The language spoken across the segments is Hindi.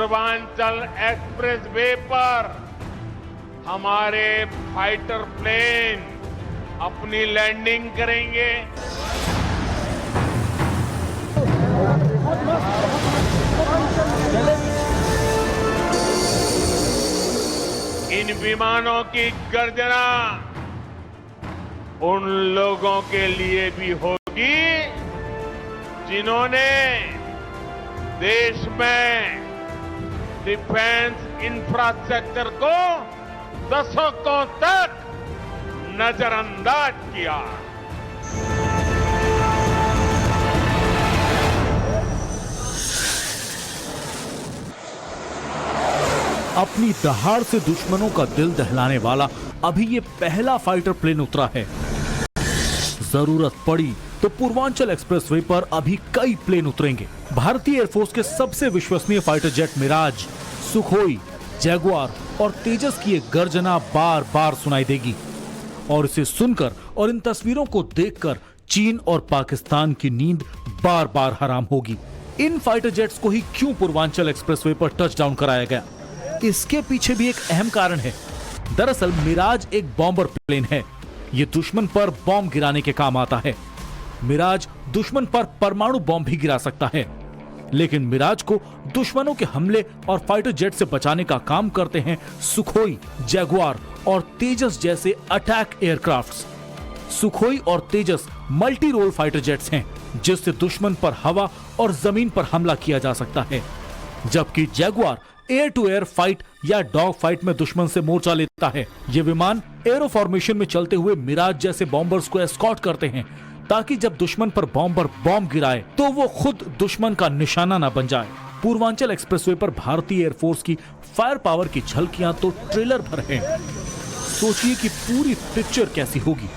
पूर्वांचल एक्सप्रेसवे पर हमारे फाइटर प्लेन अपनी लैंडिंग करेंगे। इन विमानों की गर्जना उन लोगों के लिए भी होगी जिन्होंने देश में डिफेंस इंफ्रास्ट्रक्चर को दशकों तक नजरअंदाज किया। अपनी दहाड़ से दुश्मनों का दिल दहलाने वाला अभी ये पहला फाइटर प्लेन उतरा है। जरूरत पड़ी तो पूर्वांचल एक्सप्रेसवे पर अभी कई प्लेन उतरेंगे। भारतीय एयरफोर्स के सबसे विश्वसनीय fighter jet Mirage, Sukhoi, Jaguar और तेजस की एक गर्जना बार बार सुनाई देगी और इसे सुनकर और इन तस्वीरों को देखकर चीन और पाकिस्तान की नींद बार बार हराम होगी। इन फाइटर जेट्स को ही क्यों पूर्वांचल एक्सप्रेसवे पर टचडाउन कराया गया, इसके पीछे भी एक अहम कारण है। दरअसल मिराज एक बॉम्बर प्लेन है। ये दुश्मन पर बॉम्ब गिराने के काम आता है। मिराज दुश्मन पर परमाणु बॉम्ब भी गिरा सकता है, लेकिन मिराज को दुश्मनों के हमले और फाइटर जेट से बचाने का काम करते हैं सुखोई, जैगुआर और तेजस जैसे अटैक एयरक्राफ्ट्स। सुखोई और तेजस मल्टी रोल फाइटर जेट्स हैं, जिससे दुश्मन पर हवा और जमीन पर हमला किया जा सकता है, जबकि Jaguar air to air fight या डॉग फाइट में दुश्मन से मोर्चा लेता है। ये विमान एरो फॉर्मेशन में चलते हुए मिराज जैसे बॉम्बर्स को एस्कॉर्ट करते हैं, ताकि जब दुश्मन पर बॉम्बर बॉम्ब गिराए तो वो खुद दुश्मन का निशाना न बन जाए। पूर्वांचल एक्सप्रेसवे पर भारतीय एयरफोर्स की फायर पावर की झलकियां तो ट्रेलर भर हैं। सोचिए कि पूरी पिक्चर कैसी होगी।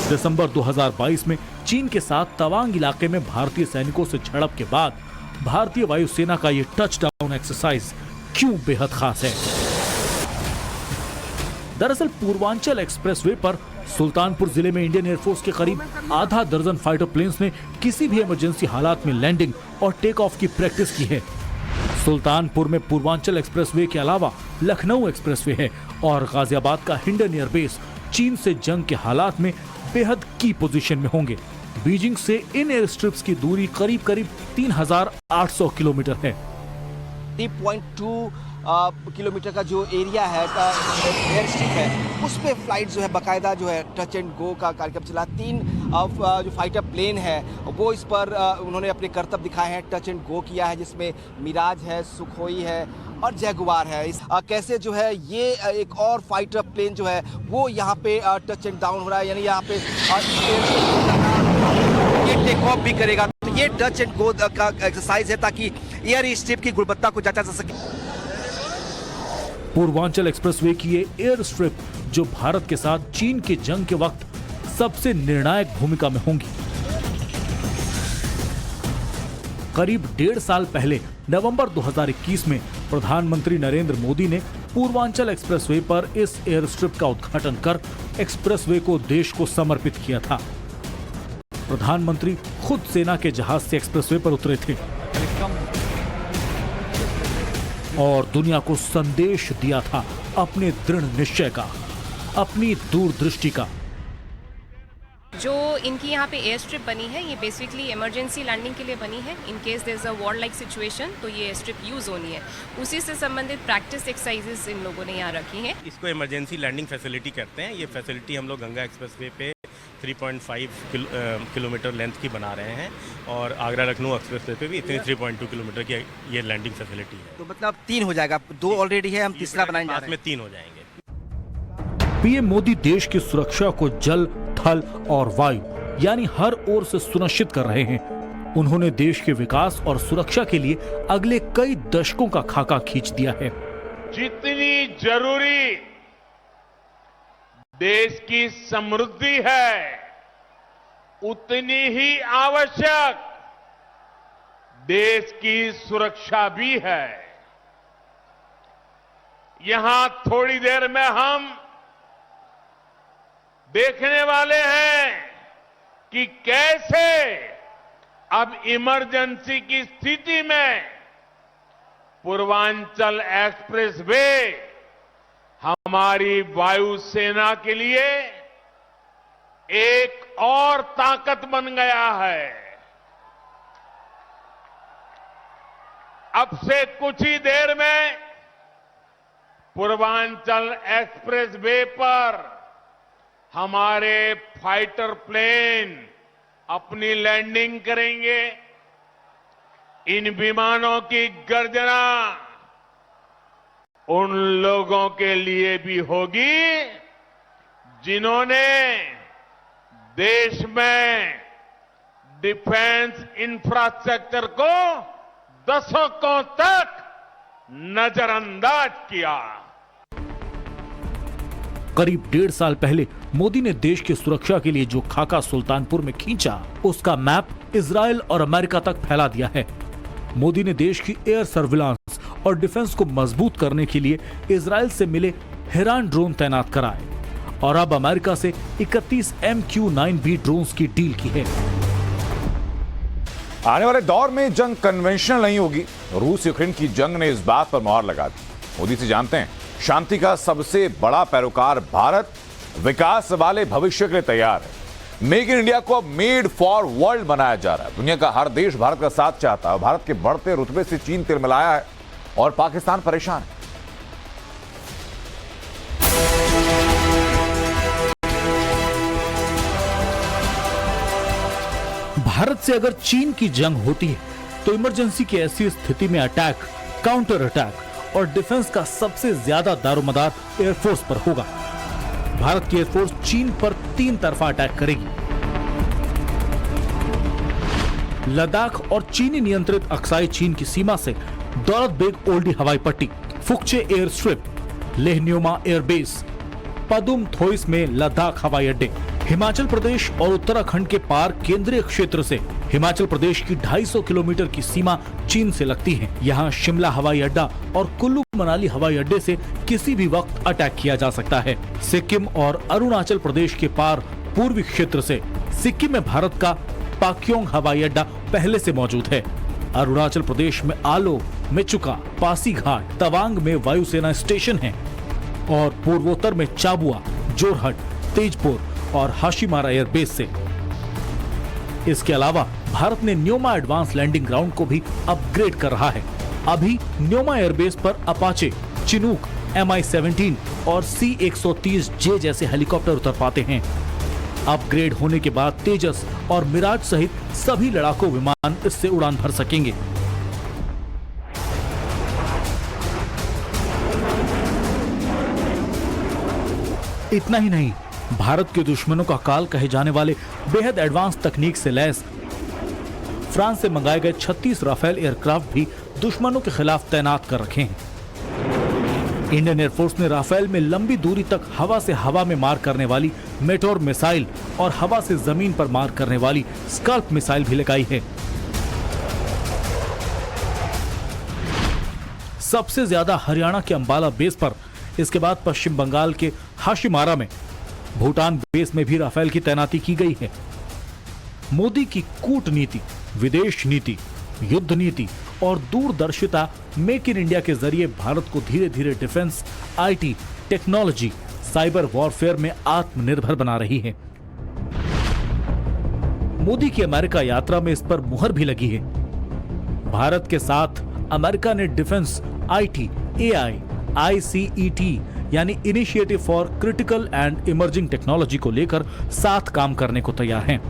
दिसंबर 2022 में चीन के साथ तवांग इलाके में भारतीय सैनिकों से झड़प के बाद भारतीय वायुसेना का ये टचडाउन एक्सरसाइज क्यों बेहद खास है। दरअसल पूर्वांचल एक्सप्रेसवे पर सुल्तानपुर जिले में इंडियन एयरफोर्स के करीब आधा दर्जन फाइटर प्लेन्स ने किसी भी इमरजेंसी हालात में लैंडिंग और टेक ऑफ की प्रैक्टिस की है। सुल्तानपुर में पूर्वांचल एक्सप्रेसवे के अलावा लखनऊ एक्सप्रेसवे है और गाजियाबाद का हिंडन एयरबेस चीन से जंग के हालात में बेहद की पोजीशन में होंगे। बीजिंग से इन एयर स्ट्रिप्स की दूरी करीब करीब 3800 किलोमीटर है। 3.2 किलोमीटर का जो एरिया है एयर स्ट्रिप है, उस पे फ्लाइट जो है बाकायदा जो है टच एंड गो का कार्यक्रम चला। 3 जो फाइटर प्लेन है वो इस पर उन्होंने अपने करतब दिखाए हैं, टच एंड गो किया है, जिसमें मिराज है, सुखोई है और जैगुआर है। कैसे जो है ये एक और फाइटर प्लेन जो है वो यहाँ पे टच एंड डाउन हो रहा है, यानी यहाँ पे ये टेक ऑफ भी करेगा। तो ये टच एंड गो का एक्सरसाइज है ताकि एयर स्ट्रिप की गुणवत्ता को जांचा जा सके। पूर्वांचल एक्सप्रेसवे की ये एयर स्ट्रिप जो भारत के साथ चीन के जंग के वक्त सबसे निर्णायक भूमिका में होंगी। करीब 1.5 साल पहले नवंबर 2021 में प्रधानमंत्री नरेंद्र मोदी ने पूर्वांचल एक्सप्रेसवे पर इस एयर स्ट्रिप का उद्घाटन कर एक्सप्रेसवे को देश को समर्पित किया था। प्रधानमंत्री खुद सेना के जहाज से एक्सप्रेसवे पर उतरे थे और दुनिया को संदेश दिया था अपने दृढ़ निश्चय का, अपनी दूरदृष्टि का। जो इनकी यहाँ पे एयर स्ट्रिप बनी है, ये बेसिकली इमरजेंसी लैंडिंग के लिए बनी है। In case there is a war like situation तो ये एयर स्ट्रिप यूज होनी है, उसी से संबंधित प्रैक्टिस एक्सरसाइजेस इन लोगों ने यहाँ रखी हैं। इसको इमरजेंसी लैंडिंग फैसिलिटी कहते हैं। ये फैसिलिटी हम लोग गंगा एक्सप्रेसवे पे 3.5 किलोमीटर लेंथ की बना रहे हैं और आगरा लखनऊ एक्सप्रेसवे पे भी इतनी 3.2 किलोमीटर की ये लैंडिंग फैसिलिटी है। तो मतलब 3 हो जाएगा, 2 ऑलरेडी है, हम तीसरा बनाने जा रहे हैं। में 3 हो जाएंगे। पीएम मोदी देश की सुरक्षा को जल, थल और वायु यानी हर ओर से सुनिश्चित कर रहे हैं। उन्होंने देश के विकास और सुरक्षा के लिए अगले कई दशकों का खाका खींच दिया है। जितनी जरूरी देश की समृद्धि है, उतनी ही आवश्यक देश की सुरक्षा भी है। यहां थोड़ी देर में हम देखने वाले हैं कि कैसे अब इमरजेंसी की स्थिति में पूर्वांचल एक्सप्रेसवे हमारी वायुसेना के लिए एक और ताकत बन गया है। अब से कुछ ही देर में पूर्वांचल एक्सप्रेसवे पर हमारे फाइटर प्लेन अपनी लैंडिंग करेंगे। इन विमानों की गर्जना उन लोगों के लिए भी होगी जिन्होंने देश में डिफेंस इंफ्रास्ट्रक्चर को दशकों तक नजरअंदाज किया। करीब 1.5 साल पहले मोदी ने देश की सुरक्षा के लिए जो खाका सुल्तानपुर में खींचा, उसका मैप इजराइल और अमेरिका तक फैला दिया है। मोदी ने देश की एयर सर्विलांस और डिफेंस को मजबूत करने के लिए इजराइल से मिले हेरान ड्रोन तैनात कराए और अब अमेरिका से 31 MQ-9B ड्रोन्स की डील की है। आने वाले दौर में जंग कन्वेंशनल नहीं होगी। रूस यूक्रेन की जंग ने इस बात पर मुहर लगा दी। मोदी से जानते हैं, शांति का सबसे बड़ा पैरोकार भारत विकास वाले भविष्य के लिए तैयार है। मेक इन इंडिया को अब मेड फॉर वर्ल्ड बनाया जा रहा है। दुनिया का हर देश भारत का साथ चाहता है। भारत के बढ़ते रुतबे से चीन तिलमिलाया है और पाकिस्तान परेशान है। भारत से अगर चीन की जंग होती है तो इमरजेंसी की ऐसी स्थिति में अटैक, काउंटर अटैक और डिफेंस का सबसे ज्यादा दारोमदार एयरफोर्स पर होगा। भारत की एयरफोर्स चीन पर 3 तरफा अटैक करेगी। लद्दाख और चीनी नियंत्रित अक्साई चीन की सीमा से दौलत बेग ओल्डी हवाई पट्टी, फुक्चे एयर स्ट्रिप, लेहन्योमा एयरबेस, पदुम थोइस में लद्दाख हवाई अड्डे, हिमाचल प्रदेश और उत्तराखंड के पार केंद्रीय क्षेत्र से हिमाचल प्रदेश की 250 किलोमीटर की सीमा चीन से लगती है। यहाँ शिमला हवाई अड्डा और कुल्लू मनाली हवाई अड्डे से किसी भी वक्त अटैक किया जा सकता है। सिक्किम और अरुणाचल प्रदेश के पार पूर्वी क्षेत्र से सिक्किम में भारत का पाक्योंग हवाई अड्डा पहले से मौजूद है। अरुणाचल प्रदेश में आलो, मेचुका, पासीघाट, तवांग में वायुसेना स्टेशन है और पूर्वोत्तर में चाबुआ, जोरहट, तेजपुर और हाशीमारा एयरबेस से। इसके अलावा भारत ने न्योमा एडवांस लैंडिंग ग्राउंड को भी अपग्रेड कर रहा है। अभी न्योमा एयरबेस पर अपाचे, चिनूक, Mi-17 और C-130J जैसे हेलीकॉप्टर उतर पाते हैं। अपग्रेड होने के बाद तेजस और मिराज सहित सभी लड़ाकू विमान इससे उड़ान भर सकेंगे। इतना ही नहीं, भारत के दुश्मनों का काल कहे जाने वाले बेहद एडवांस तकनीक से लैस फ्रांस से मंगाए गए 36 राफेल एयरक्राफ्ट भी दुश्मनों के खिलाफ तैनात कर रखे हैं। इंडियन एयरफोर्स ने राफेल में लंबी दूरी तक हवा से हवा में मार करने वाली मेटोर मिसाइल और हवा से जमीन पर मार करने वाली स्कल्प मिसाइल भी लगाई है। सबसे ज्यादा हरियाणा के अंबाला बेस पर, इसके बाद पश्चिम बंगाल के हाशीमारा में, भूटान बेस में भी राफेल की तैनाती की गई है। मोदी की कूटनीति, विदेश नीति, युद्ध नीति और दूरदर्शिता मेक इन इंडिया के जरिए भारत को धीरे धीरे defence, IT, technology, cyber warfare में आत्मनिर्भर बना रही है। मोदी की अमेरिका यात्रा में इस पर मुहर भी लगी है। भारत के साथ अमेरिका ने डिफेंस, आईटी, एआई, ICET यानी initiative for critical and emerging technology को लेकर साथ काम करने को तैयार हैं।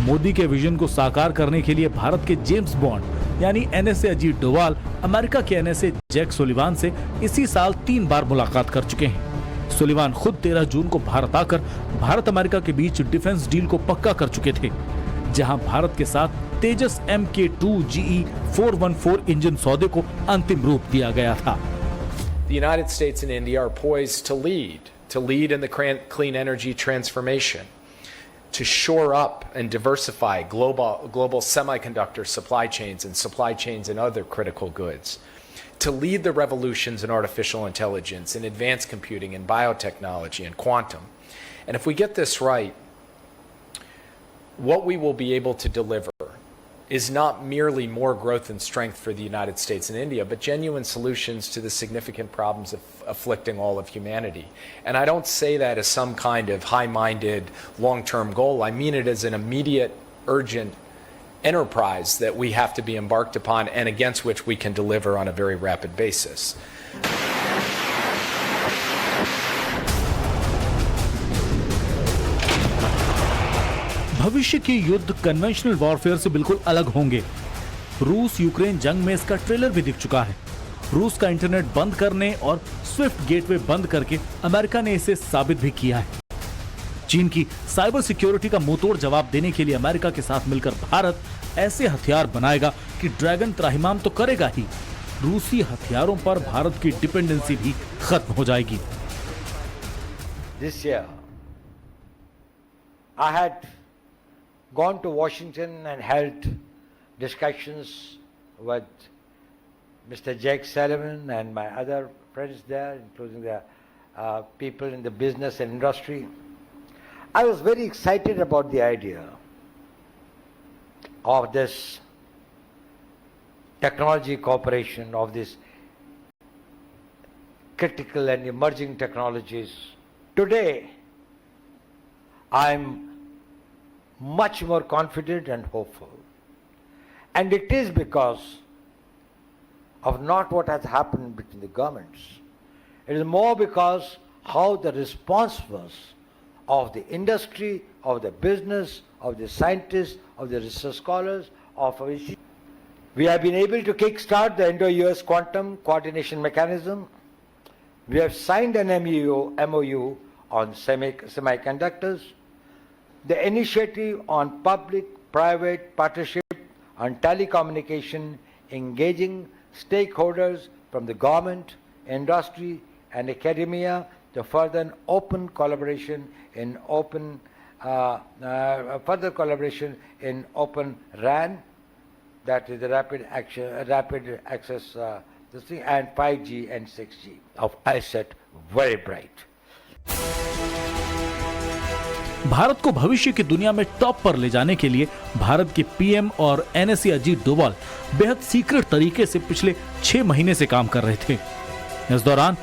मोदी के विजन को साकार करने के लिए भारत के जेम्स बॉन्ड यानी NSA अजीत डोवाल अमेरिका के NSA जैक सुलिवान से इसी साल 3 बार मुलाकात कर चुके हैं। सुलिवान खुद 13 जून को भारत आकर भारत अमेरिका के बीच डिफेंस डील को पक्का कर चुके थे, जहां भारत के साथ तेजस MK2 GE 414 इंजन सौदे को अंतिम रूप दिया गया था। The United States and India are poised to lead in the clean energy transformation, to shore up and diversify global semiconductor supply chains and other critical goods, to lead the revolutions in artificial intelligence, in advanced computing, in biotechnology, and quantum. And if we get this right, what we will be able to deliver is not merely more growth and strength for the United States and India, but genuine solutions to the significant problems afflicting all of humanity. And I don't say that as some kind of high-minded, long-term goal. I mean it as an immediate, urgent enterprise that we have to be embarked upon and against which we can deliver on a very rapid basis. भविष्य के युद्ध कन्वेंशनल वॉरफेयर से बिल्कुल अलग होंगे। रूस यूक्रेन जंग में इसका ट्रेलर भी दिख चुका है। रूस का इंटरनेट बंद करने और स्विफ्ट गेटवे बंद करके अमेरिका ने इसे साबित भी किया है। चीन की साइबर सिक्योरिटी का मुंहतोड़ जवाब देने के लिए अमेरिका के साथ मिलकर भारत ऐसे हथियार बनाएगा कि ड्रैगन त्राहिमाम तो करेगा ही, रूसी हथियारों पर भारत की डिपेंडेंसी भी खत्म हो जाएगी। This year, I had gone to Washington and held discussions with Mr. Jake Sullivan and my other friends there, including the people in the business and industry. I was very excited about the idea of this technology cooperation, of this critical and emerging technologies. Today, I'm much more confident and hopeful. And it is because of not what has happened between the governments. It is more because how the response was of the industry, of the business, of the scientists, of the research scholars, of our institutions. We have been able to kickstart the Indo-US Quantum Coordination Mechanism. We have signed an MOU on semiconductors. The initiative on public-private partnership on telecommunication, engaging stakeholders from the government, industry, and academia to further open collaboration in open RAN, that is the rapid access this thing, and 5G and 6G of ISET, very bright. Bharat को भविष्य की दुनिया में टॉप पर ले जाने के लिए भारत के पीएम और एनएसए अजीत डोभाल बेहद सीक्रेट तरीके से पिछले 6 महीने से काम कर रहे थे। इस दौरान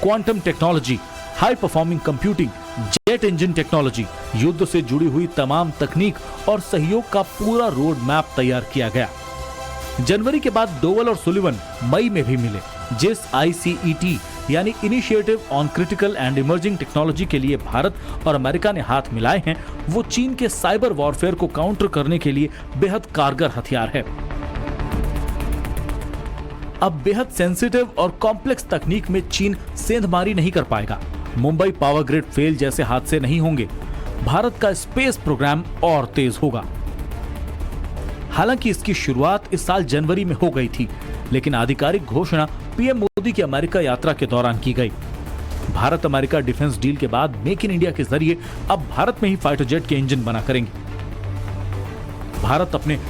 quantum technology, high performing computing, jet engine technology, युद्ध से जुड़ी हुई तमाम तकनीक और सहयोग का पूरा रोड मैप तैयार किया गया। जनवरी के बाद डोवल और सुलिवन मई में भी मिले। जिस ICET यानी initiative on critical and emerging technology के लिए भारत और अमेरिका ने हाथ मिलाए हैं, वो चीन के साइबर वॉरफेयर को काउंटर करने के लिए बेहद कारगर हथियार है। अब बेहद सेंसिटिव और कॉम्प्लेक्स तकनीक में चीन सेंधमारी नहीं कर पाएगा। मुंबई पावर ग्रिड फेल जैसे हादसे नहीं होंगे। भारत का स्पेस प्रोग्राम और तेज होगा। हालांकि इसकी शुरुआत इस साल जनवरी में हो गई थी, लेकिन आधिकारिक घोषणा पीएम मोदी की अमेरिका यात्रा के दौरान की गई। भारत अमेरिका डिफेंस डील के बाद मेक इन इंडिया के जरिए अब भारत में ही फाइटर जेट के इंजन बना करेंगे। भारत अपने